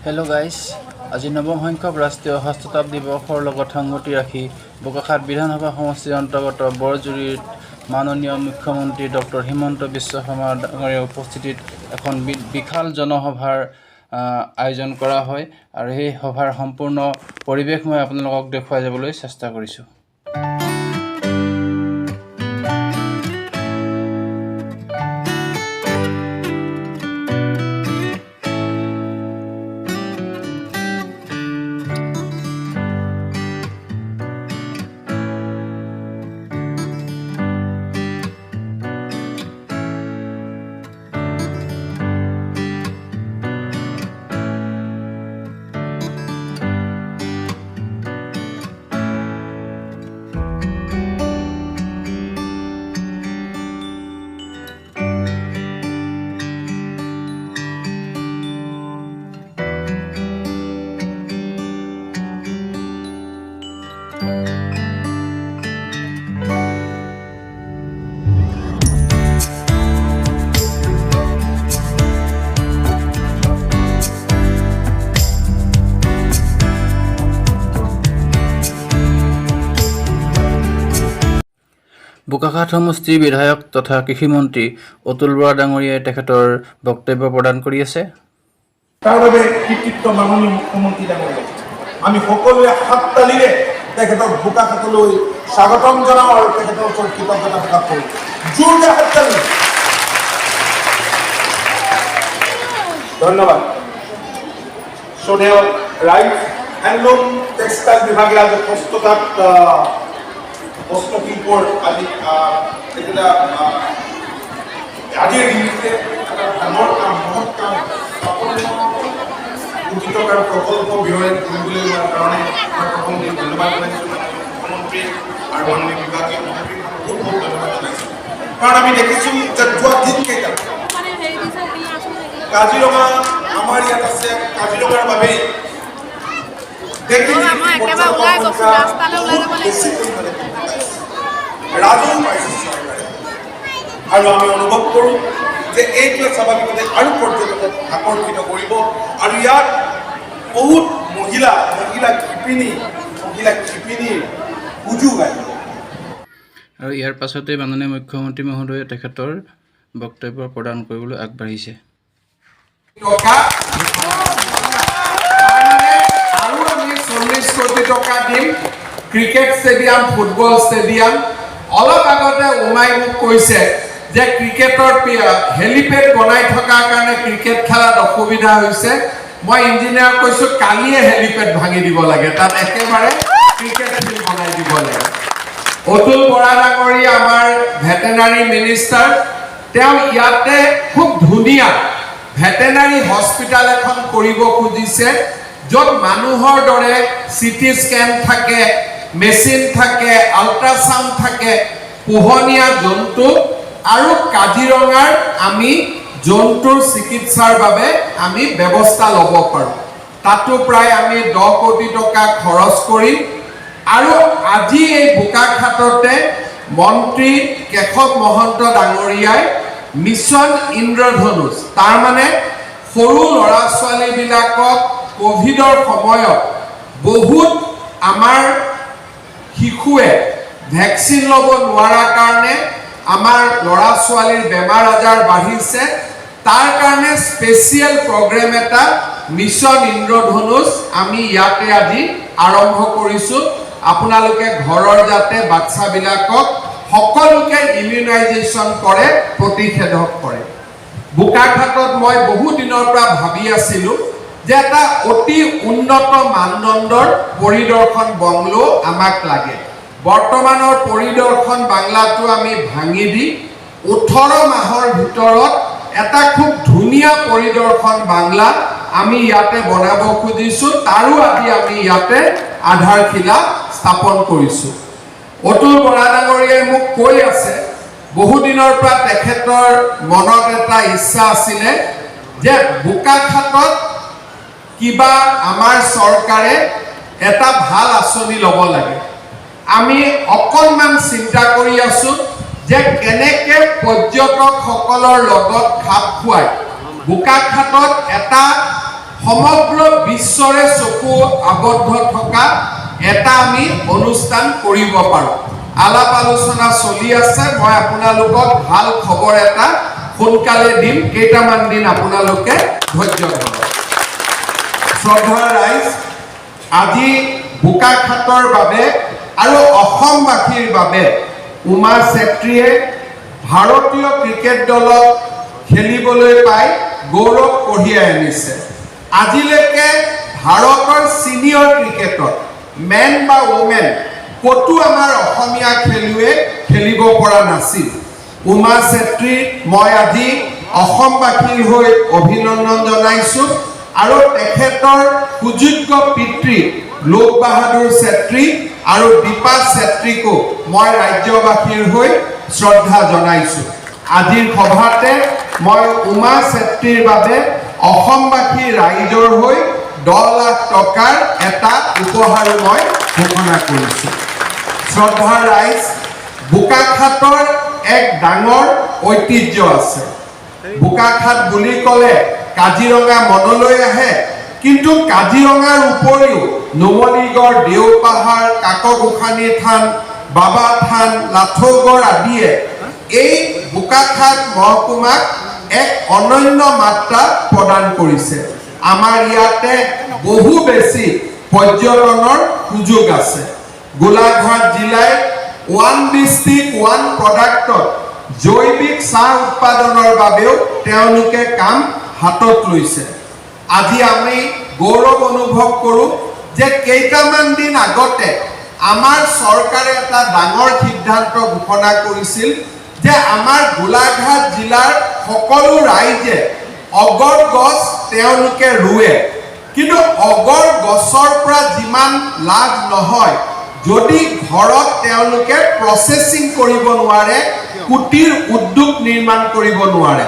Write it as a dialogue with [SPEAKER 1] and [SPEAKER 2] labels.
[SPEAKER 1] Hello' guys, আজি নৱম সংখ্যক ৰাষ্ট্ৰীয় হস্ততাঁত দিৱসৰ লগত সংগতি ৰাখি বোকাখাত বিধানসভা সমষ্টিৰ অন্তৰ্গত বৰজুৰিত মাননীয় মুখ্যমন্ত্ৰী ডক্টৰ হিমন্ত বিশ্ব শৰ্মা ডাঙৰীয়াৰ উপস্থিতিত এখন বিশাল জনসভাৰ আয়োজন কৰা হয় আৰু সেই সভাৰ সম্পূৰ্ণ পৰিৱেশ মই আপোনালোকক দেখুৱাই যাবলৈ চেষ্টা কৰিছোঁ। বোকাখাত সমষ্টিৰ বিধায়ক তথা কৃষিমন্ত্ৰী অতুল বৰা ডাঙৰীয়াই তেখেতৰ বক্তব্য প্ৰদান কৰি আছে।
[SPEAKER 2] তাৰ বাবে কৃতিত্ব মাননীয় মুখ্যমন্ত্ৰী ডাঙৰীয়া, আমি সকলোৱে হাত তালিৰে তেখেতক বোকাখাতলৈ স্বাগতম জনাওঁ আৰু তেখেতৰ ওচৰত কৃতজ্ঞতা প্ৰকাশ কৰোঁ। জোৰকৈ হাত তালি। ধন্যবাদ। শ্ৰদ্ধেয় ৰাইজ হেণ্ডলুম টেক্সটাইল বিভাগে আজি হস্ততাঁত বস্ত্ৰশিল্পৰ আজিৰ দিনটোতে এটা ডাঙৰ কাম, মহৎ কাম, কোটি টকাৰ প্ৰকল্প ব্যয় কৰিবলৈ লোৱাৰ কাৰণে মই প্ৰথমতে ধন্যবাদ জনাইছোঁ মুখ্যমন্ত্ৰী আৰু মাননীয় বিভাগীয় মন্ত্ৰীক বহুত বহুত ধন্যবাদ জনাইছোঁ। কাৰণ আমি দেখিছোঁ যে যোৱা দিনকেইটাত কাজিৰঙা আমাৰ ইয়াত আছে, কাজিৰঙাৰ বাবেই ৰাজহ পাইছে চৰকাৰে, আৰু আমি অনুভৱ কৰোঁ যে এইটোৱে স্বাভাৱিকতে আৰু পৰ্যটকক আকৰ্ষিত কৰিব আৰু ইয়াত বহুত মহিলা শিপিনীৰ সুযোগ আহিব।
[SPEAKER 1] আৰু ইয়াৰ পাছতে মাননীয় মুখ্যমন্ত্ৰী মহোদয়ে তেখেতৰ বক্তব্য প্ৰদান কৰিবলৈ আগবাঢ়িছে।
[SPEAKER 3] আৰু আমি 40 কোটি টকা দিম ক্ৰিকেট ষ্টেডিয়াম, ফুটবল ষ্টেডিয়াম। অলপ আগতে উমাই মোক কৈছে যে ক্ৰিকেটৰ হেলিপেড বনাই থকাৰ কাৰণে ক্ৰিকেট খেলাত অসুবিধা হৈছে। মই ইঞ্জিনিয়াৰক কৈছোঁ কালিয়ে হেলিপেড ভাঙি দিব লাগে, তাত একেবাৰে ক্ৰিকেট ফিল্ড বনাই দিব লাগে। অতুল বৰা ডাঙৰীয়া আমাৰ ভেটেনাৰী মিনিষ্টাৰ, তেওঁ ইয়াতে খুব ধুনীয়া ভেটেনাৰী হস্পিটেল এখন কৰিব খুজিছে, য'ত মানুহৰ দৰে চিটি স্কেন থাকে, মেচিন থাকে, আল্ট্ৰাচাউণ্ড থাকে, পোহনীয়া জন্তু আৰু কাজিৰঙাৰ আমি জন্তুৰ চিকিৎসাৰ বাবে আমি ব্যৱস্থা ল'ব পাৰোঁ। তাতো প্ৰায় আমি 10 কোটি টকা খৰচ কৰিম। আৰু আজি এই বোকাখাততে মন্ত্ৰী কেশৱ মহন্ত ডাঙৰীয়াই মিছন ইন্দ্ৰধনুষ, তাৰমানে সৰু ল'ৰা ছোৱালীবিলাকক ক'ভিডৰ সময়ত বহুত আমাৰ শিশুৱে ভেকচিন ল'ব নোৱাৰাৰ কাৰণে আমাৰ ল'ৰা ছোৱালীৰ বেমাৰ আজাৰ বাঢ়িছে, তাৰ কাৰণে স্পেচিয়েল প্ৰগ্ৰেম এটা মিছন ইন্দ্ৰধনুষ আমি ইয়াতে আজি আৰম্ভ কৰিছোঁ। আপোনালোকে ঘৰৰ যাতে বাচ্চাবিলাকক সকলোকে ইমিউনাইজেশ্যন কৰে, প্ৰতিষেধক কৰে। বোকাখাতত মই বহু দিনৰ পৰা ভাবি আছিলোঁ যে এটা অতি উন্নত মানদণ্ডৰ পৰিদৰ্শন বংলো আমাক লাগে। বৰ্তমানৰ পৰিদৰ্শন বাংলাটো আমি ভাঙি দি 18 মাহৰ ভিতৰত এটা খুব ধুনীয়া পৰিদৰ্শন বাংলা আমি ইয়াতে বনাব খুজিছোঁ। তাৰো আজি আমি ইয়াতে আধাৰশিলা স্থাপন কৰিছোঁ। অতুল বৰা ডাঙৰীয়াই মোক কৈ আছে, বহুদিনৰ পৰা তেখেতৰ মনত এটা ইচ্ছা আছিলে যে বোকাখাতত কিবা আমাৰ চৰকাৰে এটা ভাল আঁচনি ল'ব লাগে। আমি অকণমান চিন্তা কৰি আছোঁ যে কেনেকে পৰ্যটকসকলৰ লগত খাপ খুৱাই বোকাখাতত এটা সমগ্ৰ বিশ্বৰে চকু আবদ্ধ থকা এটা আমি অনুষ্ঠান কৰিব পাৰোঁ। আলাপ আলোচনা চলি আছে। মই আপোনালোকক ভাল খবৰ এটা সোনকালে দিম, কেইটামান দিন আপোনালোকে ধৈৰ্য ধৰক। শ্ৰদ্ধাৰ ৰাইজ, আজি বোকাখাতৰ বাবে আৰু অসমবাসীৰ বাবে উমা চেত্ৰীয়ে ভাৰতীয় ক্ৰিকেট দলক খেলিবলৈ পাই গৌৰৱ কঢ়িয়াই আনিছে। আজিলৈকে ভাৰতৰ চিনিয়ৰ ক্ৰিকেটত মেন বা ওমেন ক'তো আমাৰ অসমীয়া খেলুৱৈ খেলিব পৰা নাছিল। উমা চেত্ৰীক মই আজি অসমবাসীৰ হৈ অভিনন্দন জনাইছোঁ আৰু তেখেতৰ সুযোগ্য পিতৃ লোক বাহাদুৰ চেত্ৰী আৰু দীপা চেত্ৰীকো মই ৰাজ্যবাসীৰ হৈ শ্ৰদ্ধা জনাইছোঁ। আজিৰ সভাতে মই উমা চেত্ৰীৰ বাবে অসমবাসী ৰাইজৰ হৈ 10 লাখ টকাৰ এটা উপহাৰো মই ঘোষণা কৰিছোঁ। শ্ৰদ্ধাৰ ৰাইজ, বোকাখাতৰ এক ডাঙৰ ঐতিহ্য আছে। বোকাখাত বুলি ক'লে কাজিৰঙা মনলৈ আহে, কিন্তু কাজিৰঙাৰ উপৰিও নুমলীগড়, দেওপাহাৰ, কাকগোসানী থান, বাবা থান, লাথৌগড় আদিয়ে এই বোকাখাত মহকুমাক এক অনন্য মাত্ৰা প্ৰদান কৰিছে। আমাৰ ইয়াতে বহু বেছি পৰ্যটনৰ সুযোগ আছে। গোলাঘাট জিলাই 1 ডিষ্ট্ৰিক্ট 1 প্ৰডাক্টত জৈৱিক চাহ উৎপাদনৰ বাবেও তেওঁলোকে কাম হাতত লৈছে। আজি আমি গৌৰৱ অনুভৱ কৰোঁ যে কেইটামান দিন আগতে আমাৰ চৰকাৰে এটা ডাঙৰ সিদ্ধান্ত ঘোষণা কৰিছিল যে আমাৰ গোলাঘাট জিলাৰ সকলো ৰাইজে অগৰ গছ তেওঁলোকে ৰুৱে, কিন্তু অগৰ গছৰ পৰা যিমান লাভ নহয়, যদি ঘৰত তেওঁলোকে প্ৰচেছিং কৰিব নোৱাৰে, কুটিৰ উদ্যোগ নিৰ্মাণ কৰিব নোৱাৰে,